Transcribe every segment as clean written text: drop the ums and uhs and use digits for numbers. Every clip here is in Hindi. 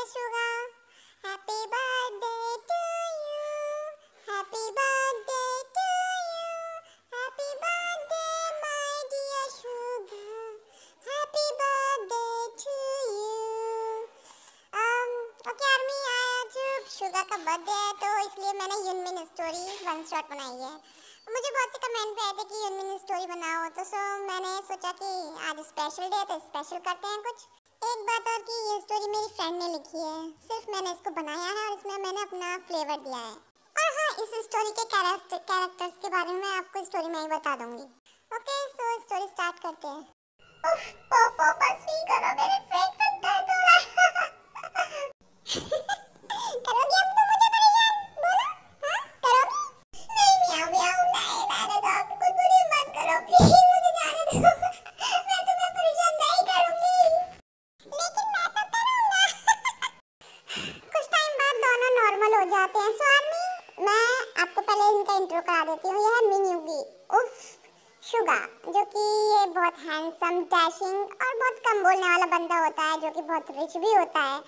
dear sugar, happy birthday to you, happy birthday to you, happy birthday my dear sugar, happy birthday to you. Okay army, आज शुगर का बर्थडे है तो इसलिए मैंने यूनमिन स्टोरी वन शॉट बनाई है। मुझे बहुत से कमेंट पे आए थे कि यूनमिन स्टोरी बनाओ, तो मैंने सोचा कि आज स्पेशल डे है तो स्पेशल करते हैं कुछ। एक बात और कि ये स्टोरी मेरी फ्रेंड ने लिखी है, सिर्फ मैंने इसको बनाया है और इसमें मैंने अपना फ्लेवर दिया है। और हाँ, इस स्टोरी के कैरेक्टर्स के बारे में आपको स्टोरी में ही बता दूंगी। ओके, सो स्टोरी स्टार्ट करते हैं। उफ, पोपो बस भी करो, मेरे पेट में दर्द हो रहा है। करोगी अब तो मुझे परेशान, बोलो। हाँ करोगी? नहीं म्याऊ म्याऊ, नहीं रहने दो, आप कुछ बुरी मत करो प्लीज, मुझे जाने दो। मैं तुम्हें परेशान नहीं करूंगी, लेकिन मैं तो करूंगा। कुछ टाइम बाद दोनों नॉर्मल हो जाते हैं। सो आर्मी, मैं आपको पहले इनका इंट्रो करा देती हूँ। यह है मिन्यूगी उफ शुगा, जो कि ये बहुत हैंडसम, डैशिंग और बहुत कम बोलने वाला बंदा होता है, जो कि बहुत रिच भी होता है।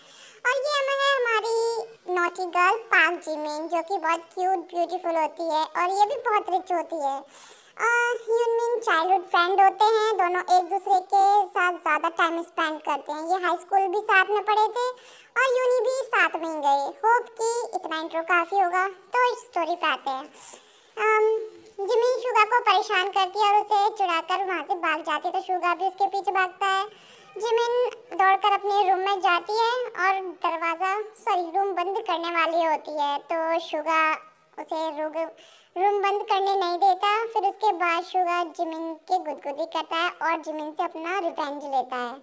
और ये है हमारी नॉटी गर्ल पार्क जिमिन, जो कि बहुत क्यूट ब्यूटीफुल होती है और ये भी बहुत रिच होती है। यूनमिन चाइल्डहुड फ्रेंड होते हैं, दोनों एक दूसरे के साथ ज़्यादा टाइम स्पेंड करते हैं। ये हाई स्कूल भी साथ में पढ़े थे और यूनी भी साथ में ही गए। होप कि इतना इंट्रो काफ़ी होगा, तो इस स्टोरी पे आते हैं। जिमिन शुगा को परेशान करती है और उसे चुराकर वहाँ से भाग जाती है, तो शुगा भी उसके पीछे भागता है। जिमिन दौड़कर अपने रूम में जाती है और रूम बंद करने वाली होती है, तो शुगा उसे रूम बंद करने नहीं देता। फिर उसके बाद शुगा जिमिन के गुदगुदी करता है और जिमिन से अपना रिवेंज लेता है।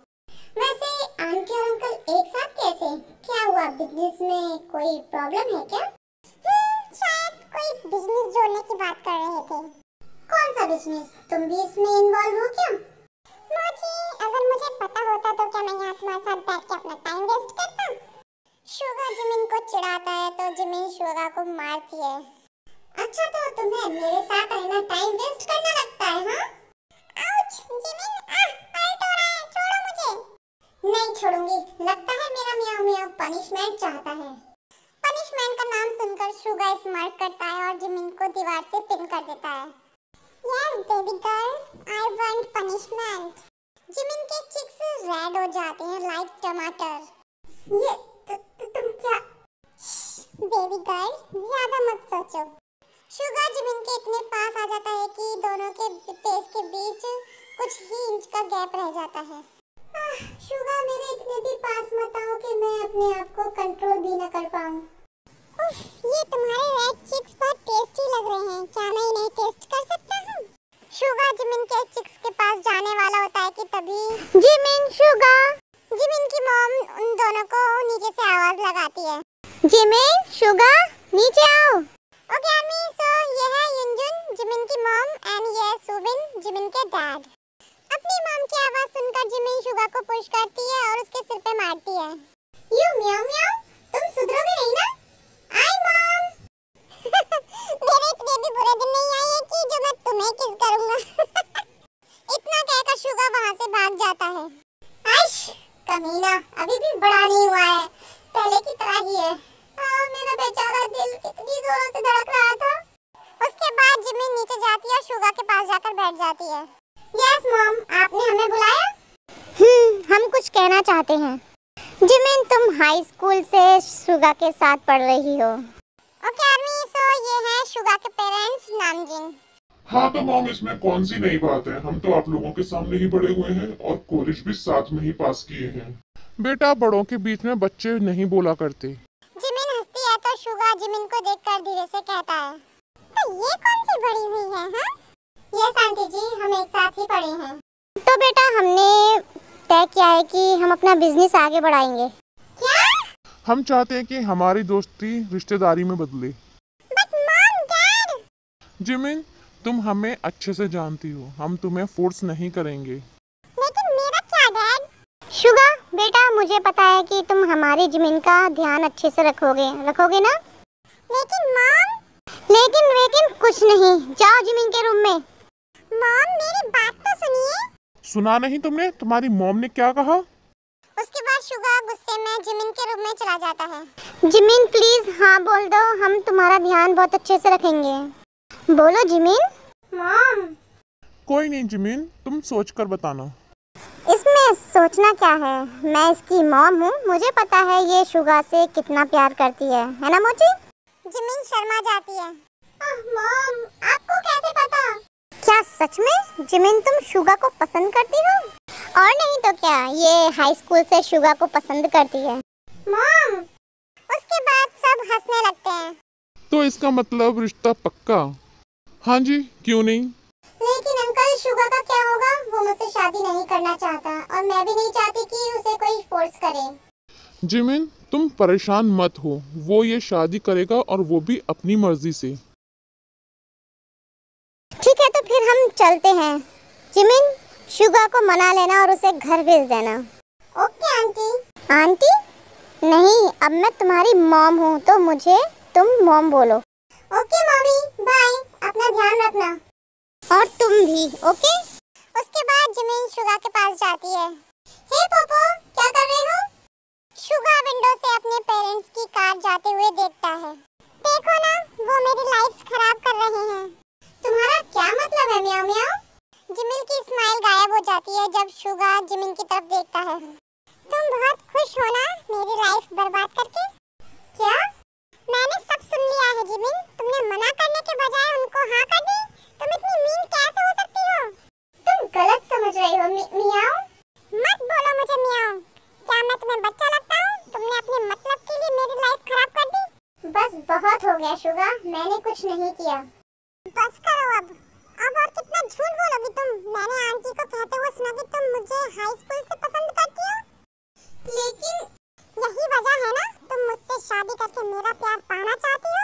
वैसे आंटी और अंकल एक साथ कैसे? क्या हुआ, बिजनेस में कोई प्रॉब्लम है क्या? शायद कोई बिजनेस जोड़ने की बात कर रहे थे। कौन सा बिजनेस? तुम भी इसमें इन्वॉल्व हो क्या? अगर मुझे पता होता तो क्या मैं यहाँ तुम्हारे साथ बैठ के अपना टाइम वेस्ट करता? शुगा जिमिन को चिढ़ाता है तो जिमिन शुगा को मारती है। अच्छा, तो तुम्हें मेरे साथ रहना टाइम वेस्ट करना लगता है, हाँ? आउच, जिमिन, हर्ट हो रहा है, छोड़ो मुझे। नहीं छोड़ूंगी, लगता है मेरा म्याऊ म्याऊ पनिशमेंट चाहता है। पनिशमेंट का नाम सुनकर शुगा स्मार्ट करता है और जिमिन को दीवार से पिन कर देता है। Yes, baby girl, I want punishment. Jimin के चिक्स रेड हो जाते हैं लाइक टमाटर। ये तुम क्या? बेबी गर्ल, ज्यादा मत सोचो। शुगा जिमिन के इतने पास आ जाता है कि दोनों के फेस के बीच कुछ ही इंच का गैप रह जाता है। शुगा, मेरे इतने भी पास मत आओ कि मैं अपने आप को कंट्रोल भी न कर पाऊँ। ये तुम्हारे रेड चिक्स बहुत टेस्टी लग रहे हैं, क्या मैं इन्हें टेस्ट कर सकता हूँ? शुगा जिमिन के चिक्स के पास जाने वाला होता है कि तभी जिमिन शुगा, जिमिन की मॉम उन दोनों को नीचे से आवाज लगाती है। जिमिन शुगा, नीचे आओ। ओके आर्मी, सो ये है युनजुन, जिमिन की मॉम, एंड ये है सुबिन, जिमिन के डैड। अपनी मॉम की आवाज सुनकर जिमिन शुगा को पुश करती है और उसके सिर पे मारती है। यू म्याऊ म्याऊ, तुम सुधरोगे नहीं ना? आई मॉम। मेरे इतने भी बुरे दिन नहीं आए हैं कि जो मैं तुम्हें किस करूंगा। इतना कहकर शुगा वहां से भाग जाता है। आश, कमीना अभी भी बड़ा नहीं हुआ है, पहले की तरह ही है। मेरा बेचारा दिल कितनी जोरों से धड़क रहा था। उसके बाद जिमिन नीचे जाती है और शुगा के पास जाकर बैठ जाती है। यस मॉम, आपने हमें बुलाया? हम कुछ कहना चाहते हैं। जिमिन, तुम हाई स्कूल से शुगा के साथ पढ़ रही हो। ओके आर्मी, सो ये है शुगा के पेरेंट्स, नामजिन। हाँ तो मॉम, इसमें कौन सी नई बात है? हम तो आप लोगों के सामने ही बड़े हुए हैं और कॉलेज भी साथ में ही पास किए हैं। बेटा, बड़ों के बीच में बच्चे नहीं बोला करते। जिमिन हंसती है तो शुगा जिमिन को देखकर धीरे से कहता है, तो ये कौन सी बड़ी हुई है? हाँ? यस आंटी जी, हम एक साथ ही पढ़े हैं। तो बेटा, हमने तय किया है कि हम अपना बिजनेस आगे बढ़ाएंगे। क्या? हम चाहते हैं कि हमारी दोस्ती रिश्तेदारी में बदले। But mom, dad. जिमिन, तुम हमें अच्छे से जानती हो, हम तुम्हें फोर्स नहीं करेंगे। लेकिन मेरा क्या डैड? शुगा बेटा, मुझे पता है कि तुम हमारी जिमिन का ध्यान अच्छे से रखोगे ना? लेकिन मॉम। लेकिन कुछ नहीं, जाओ जिमिन के रूम में। मॉम, मेरी बात तो सुनिए। सुना नहीं तुमने? तुम्हारी मॉम ने क्या कहा? उसके बाद शुगा गुस्से में जिमिन के रूम में चला जाता है। जिमिन प्लीज हाँ बोल दो, हम तुम्हारा ध्यान बहुत अच्छे से रखेंगे। बोलो जिमिन। मॉम। कोई नहीं जिमिन, तुम सोच कर बताना। इसमें सोचना क्या है, मैं इसकी मॉम हूँ, मुझे पता है ये शुगा से कितना प्यार करती है ना मोची? जिमिन शर्मा जाती है। मॉम, आपको कैसे पता? क्या सच में जिमिन तुम शुगा को पसंद करती हो? और नहीं तो क्या, ये हाई स्कूल से शुगा को पसंद करती है। मॉम, उसके बाद सब हंसने लगते हैं। तो इसका मतलब रिश्ता पक्का? हाँ जी, क्यों नहीं। लेकिन अंकल शुगा का क्या होगा? वो मुझसे शादी नहीं करना चाहता और मैं भी नहीं चाहती कि उसे कोई फोर्स करे। जिमिन तुम परेशान मत हो, वो ये शादी करेगा और वो भी अपनी मर्जी से। ठीक है तो फिर हम चलते हैं। जिमिन शुगा को मना लेना और उसे घर भेज देना। Okay aunty. आंटी? नहीं, अब मैं तुम्हारी मॉम हूँ तो मुझे तुम मॉम बोलो। ओके मम्मी, बाय, अपना ध्यान रखना। और तुम भी, ओके? उसके बाद जिमिन शुगा के पास जाती है। हे पोपो, क्या कर रहे हो? शुगा विंडो से अपने पेरेंट्स की कार जाते हुए देखता है। देखो ना, वो मेरी लाइफ खराब कर रहे हैं। तुम्हारा क्या मतलब है म्याऊ म्याऊ? जिमिन की स्माइल गायब हो जाती है जब शुगा जिमिन की तरफ देखता है। तुम बहुत खुश हो ना मेरी लाइफ बर्बाद करके? क्या? मैंने सब सुन लिया है जिमिन, तुमने मना करने के बजाय उनको हाँ कर दी। तुम इतनी मीन कैसे हो सकती हो? तुम गलत समझ रही हो मियाओ। मत बोलो मुझे मियाओ। क्या मैं तुम्हें बच्चा लगता हूँ? तुमने अपने मतलब के लिए मेरी लाइफ खराब कर दी। बस बहुत हो गया शुगा, मैंने कुछ नहीं किया। बस करो अब और कितना झूठ बोलोगी तुम? मैंने आंटी को कहते हुए सुना कि तुम मुझे हाई स्कूल से पसंद करती हो। लेकिन यही वजह है ना तुम मुझसे शादी करके मेरा प्यार पाना चाहती हो?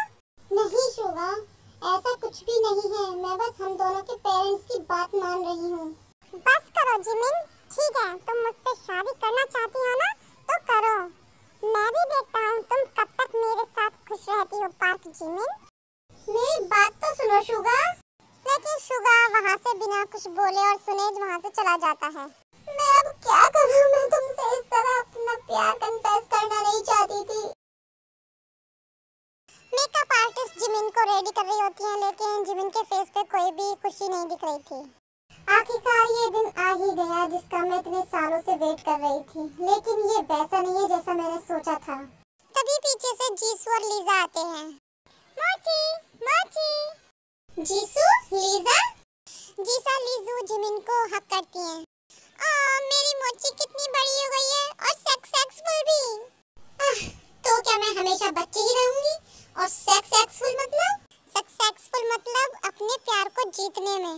नहीं शुगा, ऐसा कुछ भी नहीं है, मैं बस हम दोनों के पेरेंट्स की बात मान रही हूँ। बस करो जिमिन, ठीक है तुम मुझसे शादी करना चाहती हो ना तो करो। मैं भी देखता हूँ तुम कब तक मेरे साथ खुश रहती हो पार्क जिमिन। मेरी बात तो सुनो शुगा। लेकिन शुगा वहाँ से बिना कुछ बोले और सुने वहाँ से चला जाता है। मैं अब क्या करूँ, मैं तुमसे इस तरह अपना प्यार कन्फेस करना नहीं चाहती थी। मेकअप आर्टिस्ट जिमिन को रेडी कर रही होती है लेकिन जिमिन के फेस पे कोई भी खुशी नहीं दिख रही थी। आखिरकार ये दिन आ ही गया जिसका मैं इतने सालों से वेट कर रही थी, लेकिन ये वैसा नहीं है जैसा मैंने सोचा था। तभी पीछे से जीसू और लीजा आते हैं। मोची, मोची। जीसू, लीजा। जीसा लीजू जिमिन को हक करती हैं। मेरी मोची कितनी बड़ी हो गई है और सक्सेसफुल भी। तो क्या मैं हमेशा बच्ची ही रहूंगी? और सक्सेसफुल मतलब? सक्सेसफुल मतलब अपने प्यार को जीतने में।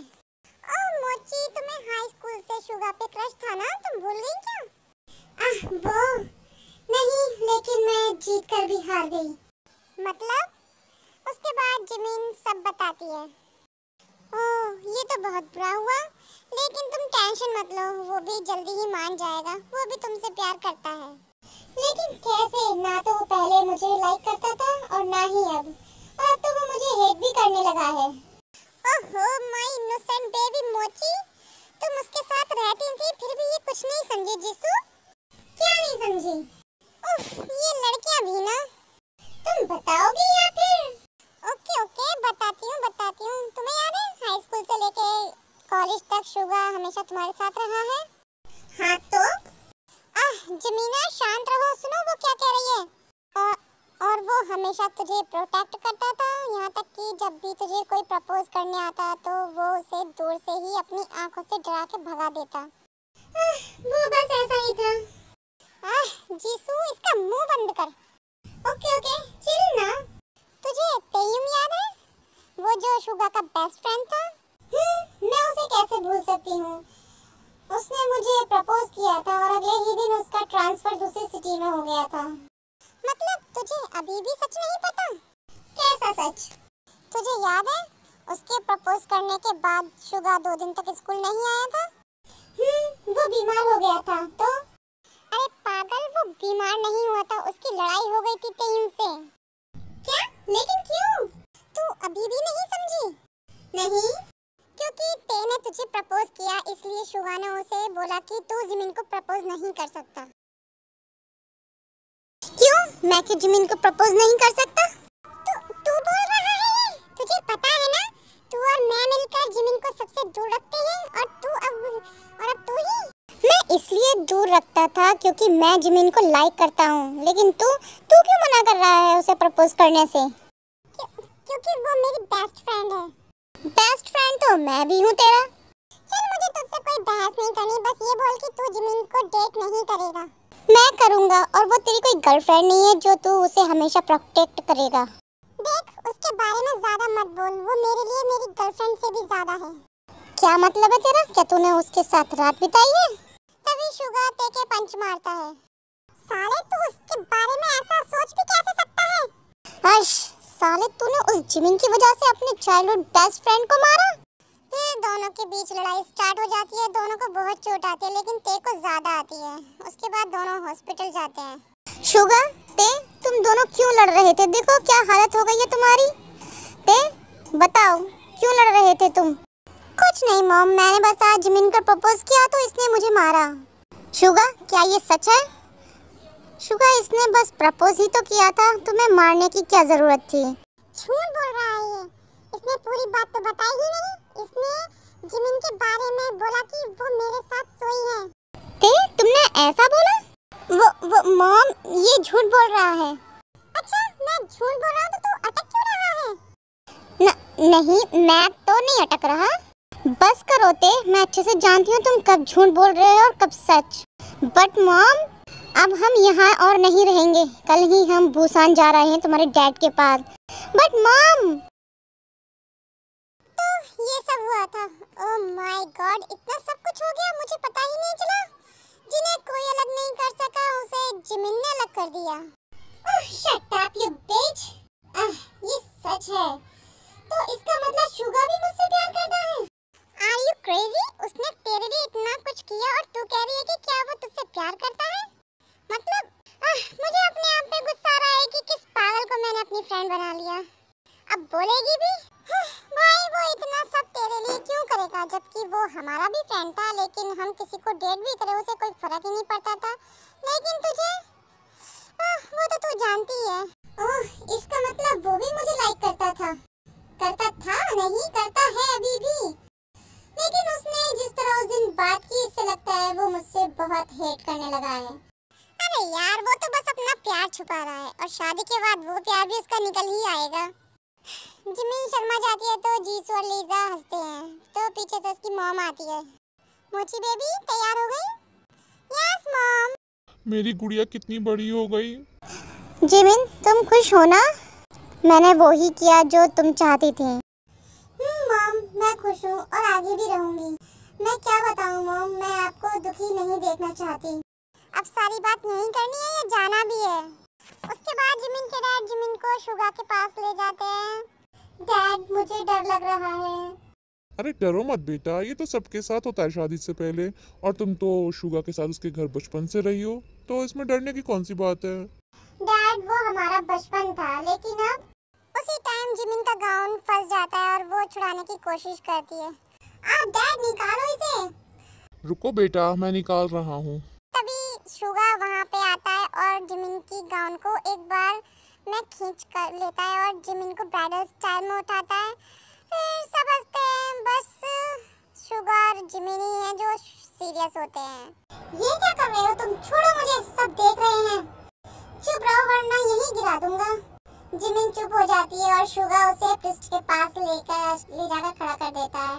मोची, तुम्हें हाई स्कूल से शुगा पे क्रश था ना, तुम भूल गई क्या? वो नहीं, लेकिन मैं जीत कर भी हार गई। मतलब? उसके बाद जिमिन सब बताती है। ओह, ये तो बहुत बुरा हुआ, लेकिन तुम टेंशन मत लो, वो भी जल्दी ही मान जाएगा, वो भी तुमसे प्यार करता है। लेकिन कैसे? ना तो वो पहले मुझे लाइक करता था और ना ही अब तो वो मुझे हेट भी करने लगा है। ओहो माय इनोसेंट बेबी मोची, तुम उसके साथ रहती थी फिर भी ये कुछ नहीं समझी जीसू? क्या नहीं समझी? उफ, ये लड़कियां भी ना। तुम बताओगी या फिर? ओके ओके, बताती हूँ। तुम्हें याद है हाई स्कूल से लेके कॉलेज तक शुगा हमेशा तुम्हारे साथ रहा है? हाँ तो? जमीना शांत रहो, सुनो वो क्या कह रही है। और वो हमेशा तुझे प्रोटेक्ट करता था, यहाँ तक कि जब भी तुझे कोई प्रपोज करने आता तो वो उसे दूर से ही अपनी आंखों से डरा के भगा देता। वो बस ऐसा ही था। जीसू, इसका मुंह बंद कर। ओके चिल ना। तुझे तेयुम याद है? वो जो शुगा का बेस्ट फ्रेंड था? मैं उसे कैसे भूल सकती हूँ? उसने मुझे प्रपोज किया था और अगले ही दिन उसका ट्रांसफर दूसरी सिटी में हो गया था। मतलब तुझे अभी भी सच नहीं पता? कैसा सच? तुझे याद है उसके प्रपोज करने के बाद शुगा 2 दिन तक स्कूल नहीं आया था? वो बीमार हो गया था तो? अरे पागल, वो बीमार नहीं हुआ था, उसकी लड़ाई हो गई थी तेयुम से। क्या? लेकिन क्यों? तू अभी भी नहीं समझी? नहीं, क्योंकि ते ने तुझे प्रपोज किया, इसलिए शुगा ने उसे बोला कि तू जिमिन को प्रपोज नहीं कर सकता। मैं क्यों जिमिन को प्रपोज नहीं कर सकता? तू बोल रहा है ये? तुझे पता है ना, तू और मैं मिलकर जिमिन को सबसे दूर रखते हैं और अब तू ही। मैं इसलिए दूर रखता था क्योंकि मैं जिमिन को लाइक करता हूँ, लेकिन तू क्यों मना कर रहा है उसे प्रपोज करने से? क्योंकि वो मेरी बेस्ट फ्रेंड है। बेस्ट फ्रेंड तो मैं भी हूँ तेरा। चल, मुझे तुझसे कोई बहस नहीं करनी, बस ये बोल कि तू जिमिन को डेट नहीं करेगा। मैं करूँगा, और वो तेरी कोई गर्लफ्रेंड नहीं है जो तू उसे हमेशा प्रोटेक्ट करेगा। देख, उसके बारे में ज्यादा मत बोल, वो मेरे लिए मेरी गर्लफ्रेंड से भी ज्यादा है। क्या मतलब है तेरा? क्या तूने उसके साथ रात बिताई है? तभी शुगर तेके पंच मारता है। साले, तू उसके बारे में ऐसा सोच भी कैसे सकता है? हर्ष, साले तूने उस जिमिन की वजह से अपने चाइल्डहुड बेस्ट फ्रेंड को मारा। फिर दोनों के बीच लड़ाई स्टार्ट हो जाती है। दोनों को बहुत चोट आती है, लेकिन ते को ज्यादा आती है। उसके बाद दोनों हॉस्पिटल जाते हैं। शुगर, ते, तुम दोनों क्यों लड़ रहे थे? देखो क्या हालत हो गई है तुम्हारी। ते, बताओ क्यों लड़ रहे थे तुम? कुछ नहीं मॉम, मैंने बस आज जिमिन को प्रपोज किया तो इसने मुझे मारा। शुगर, क्या ये सच है? शुगर, इसने बस प्रपोज ही तो किया था, तुम्हें मारने की क्या जरूरत थी? झूठ बोल रहा है ये। इसने पूरी बात तो बताई ही नहीं। इसने जिमिन के बारे में बोला कि वो मेरे साथ सोई है। ते, तुमने ऐसा बोला? वो मॉम, ये झूठ बोल रहा है। अच्छा, मैं झूठ बोल रहा हूँ तो तू अटक क्यों रहा है? नहीं, मैं तो नहीं अटक रहा। बस करो ते, मैं अच्छे से जानती हूँ तुम कब झूठ बोल रहे हो और कब सच। बट मॉम, अब हम यहाँ और नहीं रहेंगे। कल ही हम बुसान जा रहे हैं तुम्हारे डैड के पास। बट मॉम, तो ये सब हुआ था। ओह माय गॉड, इतना सब कुछ हो गया, मुझे पता ही नहीं चला। जिन्हें कोई अलग नहीं कर सका, उसे जिमिन ने अलग कर दिया। शट अप यू बिच। ये सच है तो इसका मतलब शुगर भी मुझसे प्यार करता है। Are you crazy? उसने तेरे लिए इतना कुछ किया और तू कह रही है कि क्या वो तुझसे प्यार करता है? मतलब मुझे अपने आप पे गुस्सा आ रहा है कि किस पागल को मैंने अपनी फ्रेंड बना लिया। अब बोलेगी भी? भाई, वो इतना सब तेरे लिए क्यों करेगा, जबकि वो हमारा भी फ्रेंड था। लेकिन हम किसी को डेट भी करें उसे कोई फर्क ही नहीं पड़ता था। लेकिन तुझे वो तो तू जानती है। ओह, इसका मतलब वो भी मुझे लाइक करता था। नहीं करता है अभी भी। लेकिन उसने जिस तरह उस दिन बात की, इससे लगता है वो मुझसे बहुत हेट करने लगा है। अरे यार, वो तो बस अपना प्यार छुपा रहा है और शादी के बाद वो प्यार भी उसका निकल ही आएगा। जिमिन शर्मा जाती है तो जीसू और लीजा हंसते हैं, तो पीछे से उसकी मॉम आती है। मोची बेबी, तैयार हो गई? Yes mom. मेरी गुड़िया कितनी बड़ी हो गई। जिमिन, तुम खुश हो ना? मैंने वो ही किया जो तुम चाहती थी। मॉम, मैं खुश हूँ और आगे भी रहूंगी। मैं क्या बताऊँ मॉम, मैं आपको दुखी नहीं देखना चाहती। अब सारी बात यहीं करनी है या जाना भी है? उसके बाद जिमिन के डैड जिमिन को शुगा के पास ले जाते हैं। डैड, मुझे डर लग रहा है। अरे डरो मत बेटा, ये तो सबके साथ होता है शादी से पहले। और तुम तो शुगा के साथ उसके घर बचपन से रही हो, तो इसमें डरने की कौन सी बात है? डैड, वो हमारा बचपन था, लेकिन अब उसी टाइम जिमिन का गाउन फंस जाता है और वो छुड़ाने की कोशिश करती है। आप डैड, निकालो इसे। रुको बेटा, मैं निकाल रहा हूँ। तभी शुगा वहाँ पे आता है और जिमिन की गाउन को एक बार में खींच कर लेता है और जिमिन को ब्राइडल स्टाइल में उठाता है। फिर सब हंसते हैं। बस शुगा और जिमिन ही हैं जो सीरियस होते हैं। ये क्या कर रहे हो तुम? छोड़ो मुझे, सब देख रहे हैं। चुप रहो वरना यहीं गिरा दूंगा। जिमिन चुप हो जाती है और शुगा उसे प्रिस्ट के पास ले जाकर खड़ा कर देता है।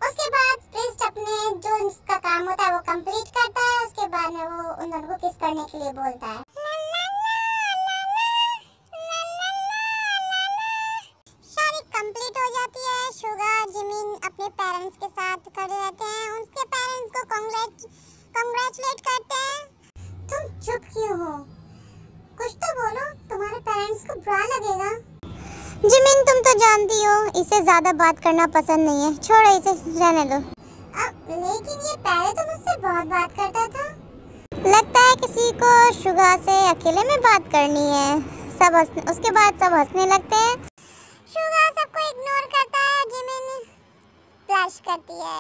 उसके बाद प्रिस्ट अपने जो उसका काम होता है वो कंप्लीट करता है। उसके बाद में वो उन दोनों को किस करने के लिए बोलता है। शादी कंप्लीट हो जाती है। शुगा और जिमिन अपने पेरेंट्स के साथ खड़े रहते हैं। उनके पेरेंट्स को कांग्रेचुलेट करते हैं। तुम चुप क्यों हो? कुछ तो बोलो, तुम्हारे पेरेंट्स को बुरा लगेगा। जिमिन, तुम तो जानती हो इसे ज्यादा बात करना पसंद नहीं है। छोड़ो इसे, रहने दो। अब लेकिन ये पहले तो मुझसे बहुत बात करता था। लगता है किसी को शुगा से अकेले में बात करनी है। उसके बाद सब हंसने लगते हैं। शुगा सबको इग्नोर करता है। जिमिन ब्लश करती है।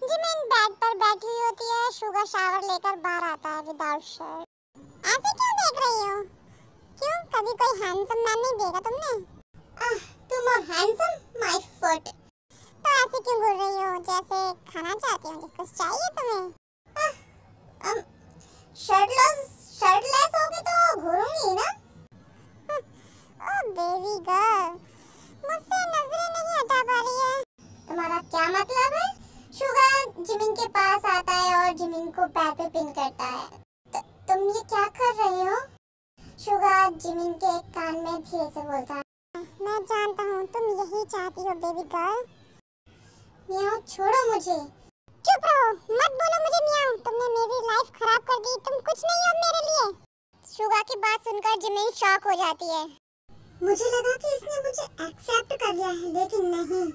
जिमिन बेड पर बैठी होती है। शुगा शावर लेकर बाहर आता है विदाउट शर्ट। ऐसे क्यों देख रही हो? क्यों, कभी कोई हैंडसम मैन नहीं देखा तुमने? तुम और हैंडसम, माय फुट। तो ऐसे क्यों घूर रही हो, जैसे खाना चाहती हो? कुछ चाहिए तुम्हें? शर्टलेस होके तो घूरूंगी ना। ओ बेबी गर्ल, मुझसे नजरें नहीं हटा पा रही है। तुम्हारा क्या मतलब है? शुगर जिमिन के पास आता है और जिमिन को पैर पे पिन करता है। तुम ये क्या कर रही हो? शुगर जिमिन के कान में धीरे से बोलता है। मैं जानता हूँ तुम यही चाहती हो बेबी गर्ल। मियाओ छोड़ो मुझे। चुप रहो, मत बोलो मुझे मियाओ। तुमने मेरी लाइफ खराब कर दी, तुम कुछ नहीं हो मेरे लिए। शुगा की बात सुनकर जिमिन शॉक हो जाती है। मुझे लगा कि इसने मुझे एक्सेप्ट कर लिया है, लेकिन नहीं।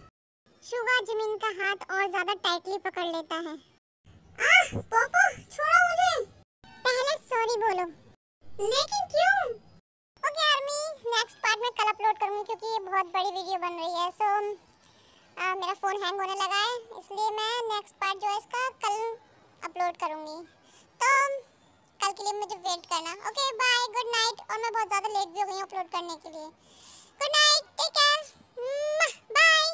शुगा जिमिन का हाथ और ज्यादा टाइटली पकड़ लेता है। पोपो छोड़ो मुझे। पहले सॉरी बोलो। लेकिन क्यों? ओके आर्मी, नेक्स्ट पार्ट में कल अपलोड करूंगी क्योंकि ये बहुत बड़ी वीडियो बन रही है। सो मेरा फ़ोन हैंग होने लगा है, इसलिए मैं नेक्स्ट पार्ट जो है इसका कल अपलोड करूँगी। तो कल के लिए मुझे वेट करना। Okay bye, good night. और मैं बहुत ज़्यादा लेट भी हो गई हूँ अपलोड करने के लिए। Good night, take care, bye.